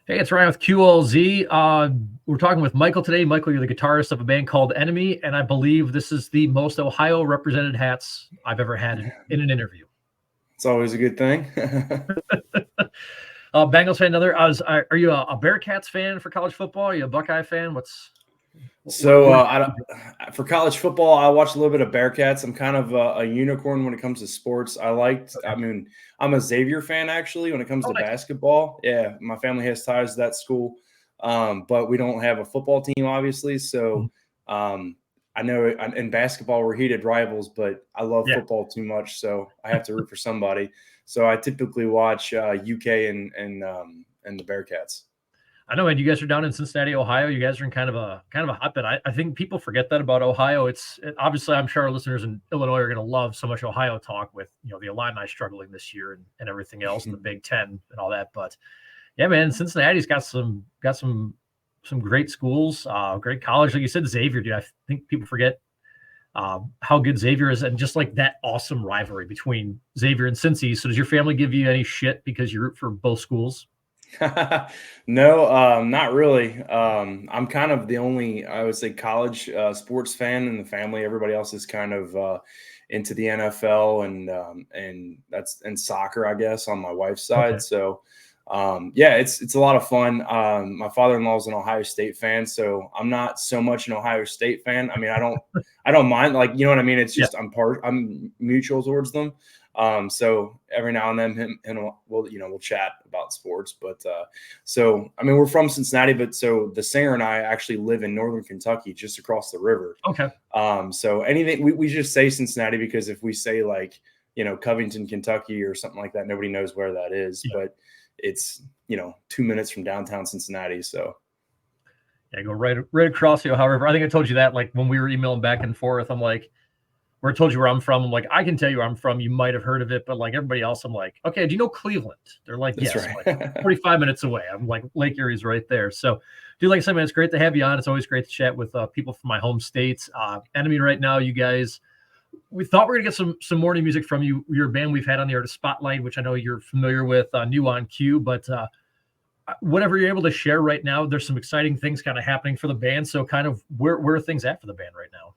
Hey, it's Ryan with QLZ. We're talking with Michael today. Michael, you're the guitarist of a band called ENMY, and I believe this is the most Ohio represented hats I've ever had in an interview. It's always a good thing. Bengals fan, are you a Bearcats fan for college football? Are you a Buckeye fan? For college football, I watch a little bit of Bearcats. I'm kind of a unicorn when it comes to sports. I'm a Xavier fan actually when it comes to nice. Basketball. Yeah, my family has ties to that school, but we don't have a football team, obviously. So I know in basketball we're heated rivals, but I love football too much, so I have to root for somebody. So I typically watch UK and the Bearcats. I know, man. You guys are down in Cincinnati, Ohio. You guys are in kind of a hotbed. I think people forget that about Ohio. Obviously, I'm sure our listeners in Illinois are going to love so much Ohio talk with the Illini struggling this year and everything else, and the Big Ten and all that. But yeah, man, Cincinnati's got some great schools, great college. Like you said, Xavier, dude. I think people forget how good Xavier is, and just like that awesome rivalry between Xavier and Cincy. So does your family give you any shit because you root for both schools? No, not really. I'm kind of the only, I would say, college sports fan in the family. Everybody else is kind of into the NFL and soccer, I guess, on my wife's side. Okay. So, it's a lot of fun. My father-in-law is an Ohio State fan, so I'm not so much an Ohio State fan. I mean, I don't mind, like, you know what I mean? It's just I'm mutual towards them. So every now and then him and we'll chat about sports, but so I mean, we're from Cincinnati, but so the singer and I actually live in northern Kentucky, just across the river. Okay. So anything we just say Cincinnati, because if we say like Covington, Kentucky or something like that, nobody knows where that is. But it's 2 minutes from downtown Cincinnati. So yeah, go right across the Ohio River. I think I told you that, like, when we were emailing back and forth. I'm like, where I told you where I'm from. I'm like, I can tell you where I'm from. You might have heard of it, but like everybody else, I'm like, okay, do you know Cleveland? They're like, That's yes. right. Like 45 minutes away. I'm like, Lake Erie's right there. So, dude, like I said, man, it's great to have you on. It's always great to chat with people from my home states. ENMY right now, you guys, we thought we were gonna get some more new music from you. Your band we've had on the Artist Spotlight, which I know you're familiar with, new on Q, but whatever you're able to share right now, there's some exciting things kind of happening for the band. So kind of where are things at for the band right now?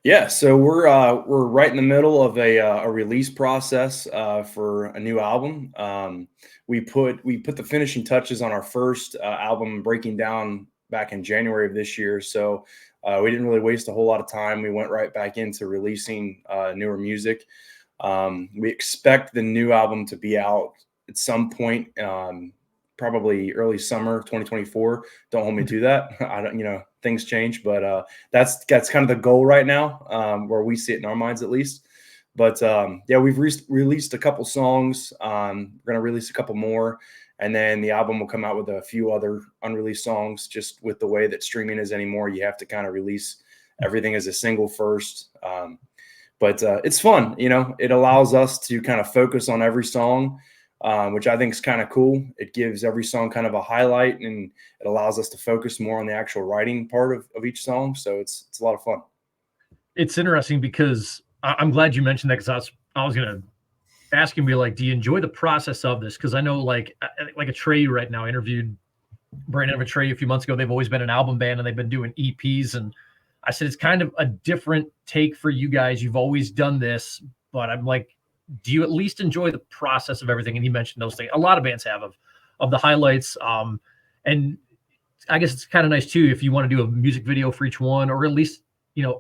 Yeah, so we're right in the middle of a release process for a new album. We put the finishing touches on our first album, Breaking Down, back in January of this year. So we didn't really waste a whole lot of time. We went right back into releasing newer music. We expect the new album to be out at some point, probably early summer 2024. Don't hold me to that. I don't, things change, but that's kind of the goal right now, where we see it in our minds at least. But we've released a couple songs. We're going to release a couple more, and then the album will come out with a few other unreleased songs. Just with the way that streaming is anymore, you have to kind of release everything as a single first. But it's fun. It allows us to kind of focus on every song, which I think is kind of cool. It gives every song kind of a highlight, and it allows us to focus more on the actual writing part of each song. So it's a lot of fun. It's interesting because I'm glad you mentioned that, because I was going to ask you, be like, do you enjoy the process of this? Because I know like a Trey right now interviewed Brandon of a Trey a few months ago. They've always been an album band and they've been doing EPs. And I said, it's kind of a different take for you guys. You've always done this, but I'm like, do you at least enjoy the process of everything? And he mentioned those things. A lot of bands have of the highlights. And I guess it's kind of nice too, if you want to do a music video for each one, or at least,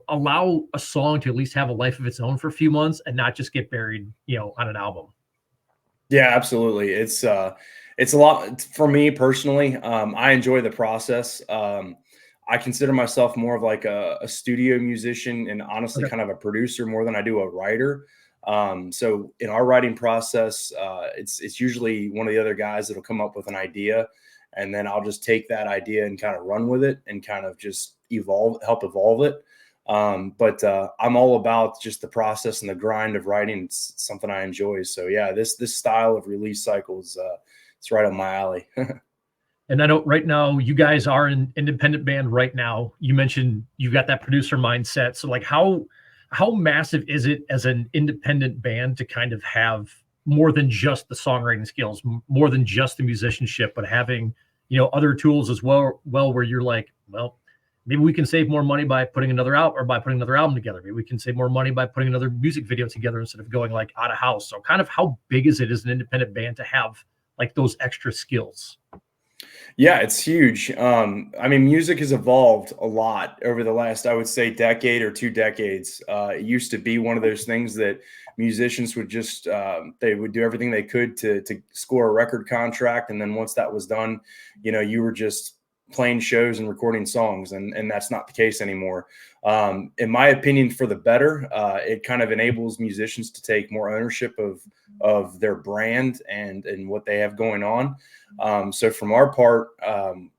allow a song to at least have a life of its own for a few months and not just get buried, on an album. Yeah, absolutely. It's a lot for me personally. I enjoy the process. I consider myself more of like a studio musician, and honestly kind of a producer more than I do a writer. So in our writing process, it's usually one of the other guys that'll come up with an idea, and then I'll just take that idea and kind of run with it and kind of just help evolve it. But I'm all about just the process and the grind of writing. It's something I enjoy. So yeah, this style of release cycles, it's right up my alley. And I know right now you guys are an independent band right now. You mentioned you've got that producer mindset. So like how massive is it as an independent band to kind of have more than just the songwriting skills, more than just the musicianship, but having, other tools as well, where you're like, well, maybe we can save more money by putting another out or by putting another album together. Maybe we can save more money by putting another music video together instead of going like out of house. So kind of how big is it as an independent band to have like those extra skills? Yeah, it's huge. I mean, music has evolved a lot over the last, I would say, decade or 2 decades. It used to be one of those things that musicians would just they would do everything they could to score a record contract, and then once that was done, you were just playing shows and recording songs, and that's not the case anymore. In my opinion, for the better, it kind of enables musicians to take more ownership of their brand and what they have going on. So from our part,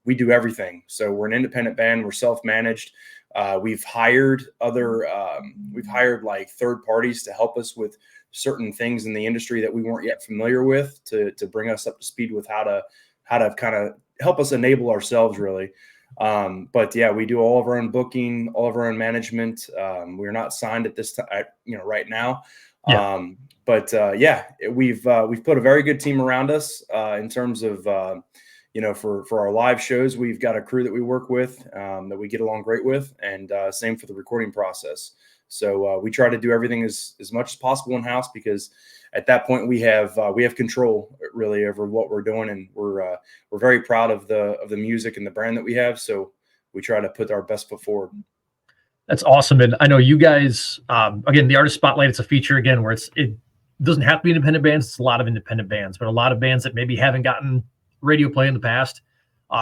we do everything. So we're an independent band. We're self-managed. We've hired like third parties to help us with certain things in the industry that we weren't yet familiar with to bring us up to speed with how to kind of help us enable ourselves really. But yeah, we do all of our own booking, all of our own management. We're not signed at this time, right now. Yeah. Yeah, we've put a very good team around us in terms of for our live shows. We've got a crew that we work with that we get along great with, and same for the recording process. So we try to do everything as much as possible in house, because at that point we have control really over what we're doing, and we're very proud of the music and the brand that we have. So we try to put our best foot forward. That's awesome. And I know you guys, again, the Artist Spotlight, it's a feature again, where it doesn't have to be independent bands. It's a lot of independent bands, but a lot of bands that maybe haven't gotten radio play in the past.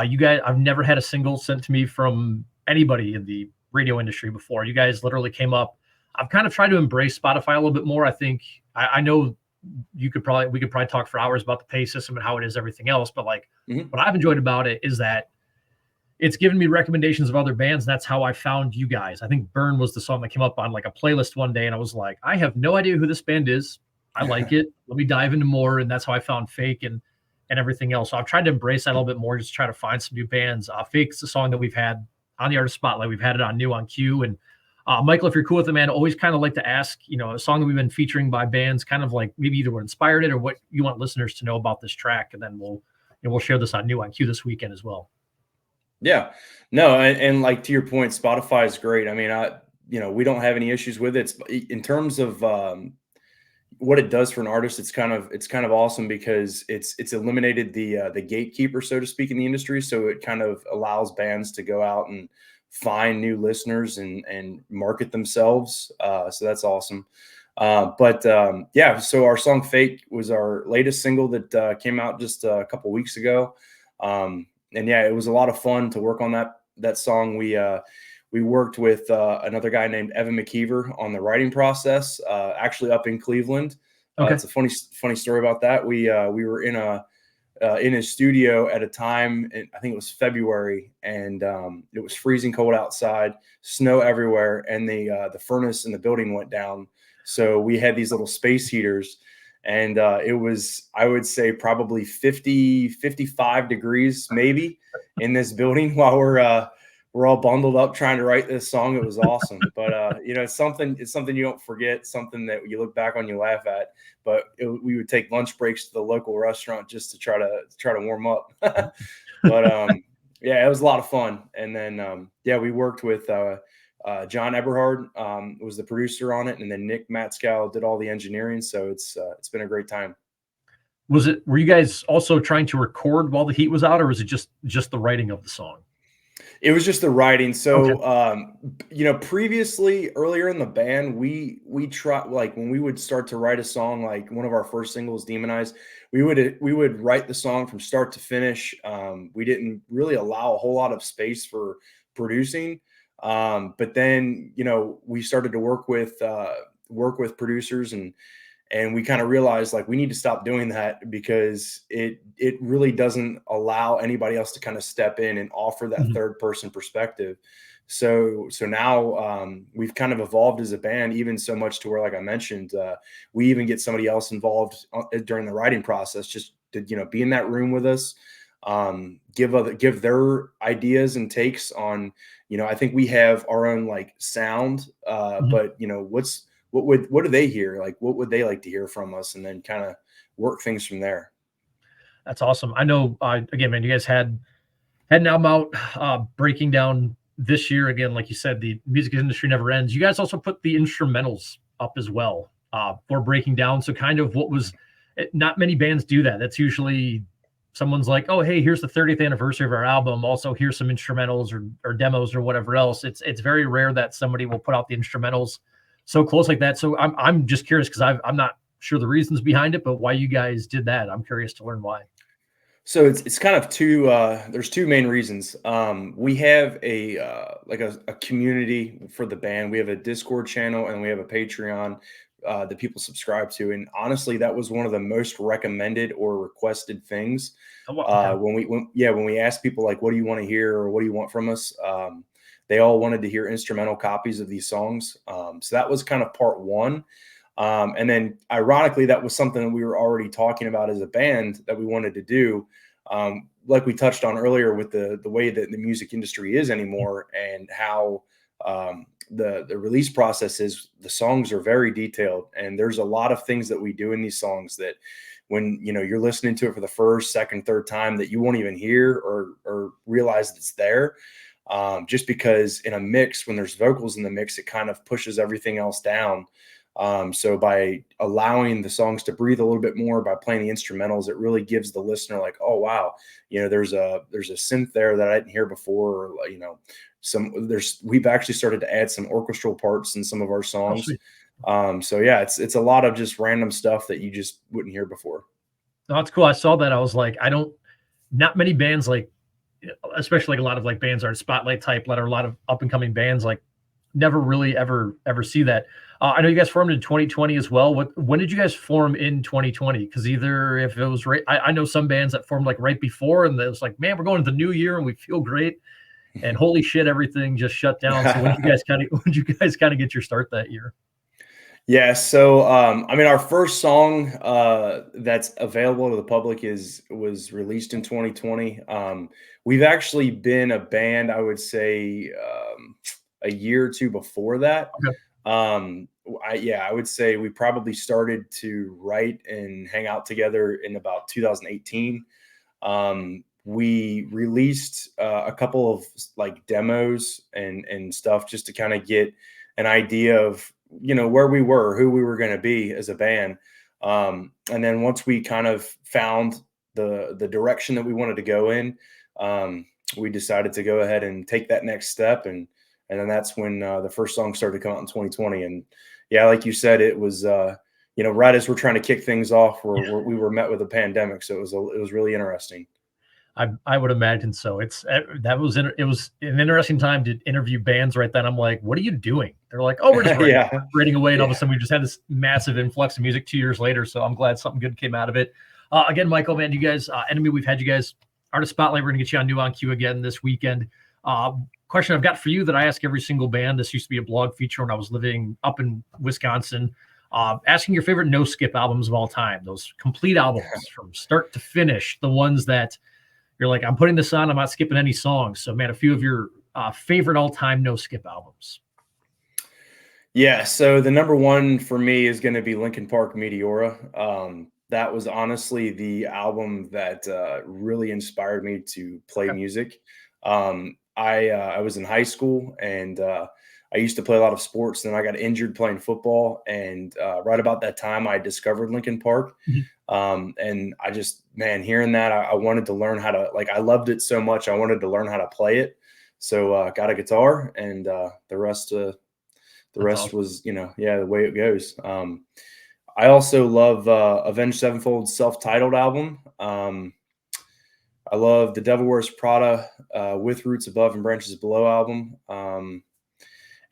You guys, I've never had a single sent to me from anybody in the radio industry before. You guys literally came up. I've kind of tried to embrace Spotify a little bit more. I think I know we could probably talk for hours about the pay system and how it is everything else. But like what I've enjoyed about it is that it's given me recommendations of other bands. And that's how I found you guys. I think Burn was the song that came up on like a playlist one day. And I was like, I have no idea who this band is. I like it. Let me dive into more. And that's how I found Fake and everything else. So I've tried to embrace that a little bit more, just try to find some new bands. Fake's a song that we've had on the Artist Spotlight. We've had it on New on Q. And Michael, if you're cool with it, man, always kind of like to ask, a song that we've been featuring by bands, kind of like maybe either what inspired it or what you want listeners to know about this track. And then we'll share this on New on Q this weekend as well. Yeah, no. And like, to your point, Spotify is great. I mean, we don't have any issues with it. In terms of what it does for an artist, it's kind of awesome, because it's eliminated the gatekeeper, so to speak, in the industry. So it kind of allows bands to go out and find new listeners and market themselves. So that's awesome. Yeah, so our song Fake was our latest single that came out just a couple weeks ago. And yeah, it was a lot of fun to work on that song. We worked with another guy named Evan McKeever on the writing process, actually up in Cleveland. Okay. It's a funny story about that. We were in his studio at a time, I think it was February, and it was freezing cold outside, snow everywhere, and the furnace in the building went down. So we had these little space heaters, and it was, I would say, probably 50, 55 degrees maybe in this building while we're all bundled up trying to write this song. It was awesome. But it's something you don't forget, something that you look back on, you laugh at. But we would take lunch breaks to the local restaurant just to try to warm up. But yeah, it was a lot of fun. And then yeah, we worked with John Eberhard was the producer on it, and then Nick Matskow did all the engineering. So it's been a great time. Were you guys also trying to record while the heat was out, or was it just the writing of the song? It was just the writing. So, Okay. Previously, earlier in the band, we tried, like, when we would start to write a song, like one of our first singles, Demonized, we would write the song from start to finish. We didn't really allow a whole lot of space for producing. But then, we started to work with producers, and we kind of realized, like, we need to stop doing that, because it really doesn't allow anybody else to kind of step in and offer that third person perspective. So now we've kind of evolved as a band, even so much to where, like I mentioned, we even get somebody else involved during the writing process, just to, be in that room with us, give their ideas and takes on, I think we have our own like sound, but what do they hear? Like, what would they like to hear from us? And then kind of work things from there. That's awesome. I know, again, man, you guys had an album out, breaking down this year. Again, like you said, the music industry never ends. You guys also put the instrumentals up as well, for breaking down. So kind of not many bands do that. That's usually someone's like, oh, hey, here's the 30th anniversary of our album. Also, here's some instrumentals or demos or whatever else. It's very rare that somebody will put out the instrumentals so close like that. So I'm just curious because I'm not sure the reasons behind it, but why you guys did that. I'm curious to learn why. So it's kind of two. There's two main reasons. We have a community for the band. We have a Discord channel and we have a Patreon that people subscribe to. And honestly, that was one of the most recommended or requested things Oh, okay. when we asked people like, "What do you want to hear?" or "What do you want from us?" They all wanted to hear instrumental copies of these songs. So that was kind of part one. And then ironically, that was something that we were already talking about as a band that we wanted to do. Like we touched on earlier with the way that the music industry is anymore and how the release process is, the songs are very detailed. And there's a lot of things that we do in these songs that when, you're listening to it for the first, second, third time that you won't even hear or realize it's there. Just because in a mix, when there's vocals in the mix, it kind of pushes everything else down. So by allowing the songs to breathe a little bit more, by playing the instrumentals, it really gives the listener like, oh wow, there's a synth there that I didn't hear before, or we've actually started to add some orchestral parts in some of our Oh, songs. sweet. So yeah, it's a lot of just random stuff that you just wouldn't hear before. No, that's cool. I saw that. I was like, not many bands like, especially like a lot of like bands are spotlight type, a lot of up and coming bands like never really ever see that. I know you guys formed in 2020 as well. When did you guys form in 2020? Because either if it was right, I know some bands that formed like right before, and it was like, man, we're going to the new year and we feel great, and holy shit, everything just shut down. So when did you guys kind of get your start that year? Yeah, so I mean, our first song that's available to the public was released in 2020. We've actually been a band, I would say, a year or two before that. Okay. I would say we probably started to write and hang out together in about 2018. We released a couple of like demos and stuff just to kind of get an idea of where we were, who we were going to be as a band. And then once we kind of found the direction that we wanted to go in, we decided to go ahead and take that next step. And then that's when the first song started to come out in 2020. And yeah, like you said, it was right as we're trying to kick things off, we were met with a pandemic, so it was really interesting. I would imagine so. It was an interesting time to interview bands right then. I'm like, what are you doing? They're like, oh, we're just Yeah, writing away, and all of a yeah. sudden we just had this massive influx of music 2 years later. So I'm glad something good came out of it. Again, Michael, man, you guys, ENMY, we've had you guys Artist Spotlight. We're gonna get you on New On Q again this weekend. Question I've got for you that I ask every single band. This used to be a blog feature when I was living up in Wisconsin. Asking your favorite no skip albums of all time, those complete albums from start to finish, the ones that you're like, I'm putting this on, I'm not skipping any songs. So, man, a few of your favorite all-time no skip albums. Yeah, so the number one for me is going to be Linkin Park Meteora. That was honestly the album that really inspired me to play Okay. music. I was in high school and I used to play a lot of sports. And I got injured playing football, and right about that time, I discovered Linkin Park. Mhm. And I just, man, hearing that, I wanted to learn how to, like, I loved it so much. I wanted to learn how to play it. So got a guitar, and the That's rest awesome. was, yeah, the way it goes. I also love Avenged Sevenfold's self-titled album. I love the Devil Wears Prada with Roots Above and Branches Below album.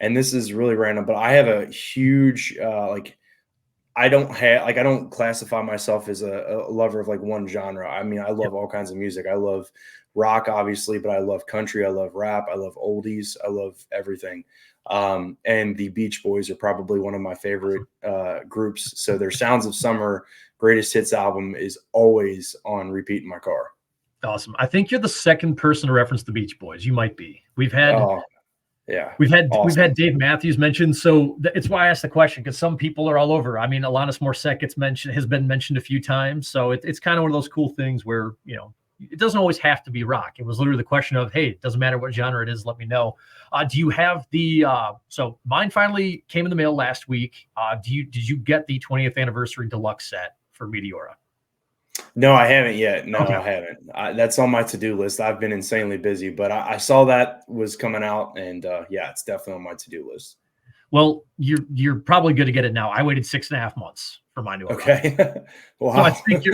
And this is really random, but I have a huge I don't classify myself as a lover of like one genre. I mean, I Yep. love all kinds of music. I love rock, obviously, but I love country. I love rap. I love oldies. I love everything. And the Beach Boys are probably one of my favorite groups. So their Sounds of Summer greatest hits album is always on repeat in my car. Awesome. I think you're the second person to reference the Beach Boys. You might be. We've had Oh, Yeah. We've Awesome. had Dave Matthews mentioned, so it's why I asked the question, because some people are all over. I mean, Alanis Morissette has been mentioned a few times, so it's kind of one of those cool things where, you know, it doesn't always have to be rock. It was literally the question of, hey, it doesn't matter what genre it is, let me know. Do you have the so mine finally came in the mail last week. Did you get the 20th anniversary deluxe set for Meteora? No, I haven't yet. No, Okay. I haven't. That's on my to-do list. I've been insanely busy, but I saw that was coming out, and yeah, it's definitely on my to-do list. Well, you're probably good to get it now. I waited 6.5 months for mine to arrive. Okay. So I Wow. think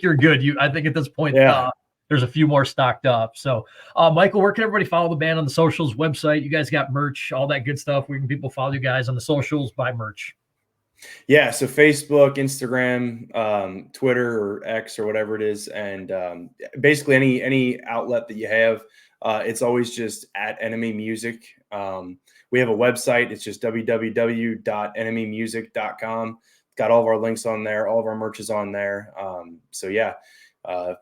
you're good. I think at this point, Yeah. there's a few more stocked up. So, Michael, where can everybody follow the band on the socials, website? You guys got merch, all that good stuff. Where can people follow you guys on the socials, buy merch? Yeah. So Facebook, Instagram, Twitter or X or whatever it is, and basically any outlet that you have, it's always just at Enemy Music. We have a website. It's just www.enemymusic.com. Got all of our links on there. All of our merch is on there. So yeah,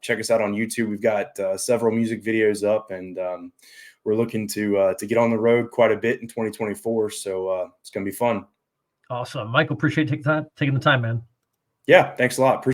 check us out on YouTube. We've got several music videos up, and we're looking to get on the road quite a bit in 2024. So it's gonna be fun. Awesome, Michael. Appreciate taking the time, man. Yeah, thanks a lot.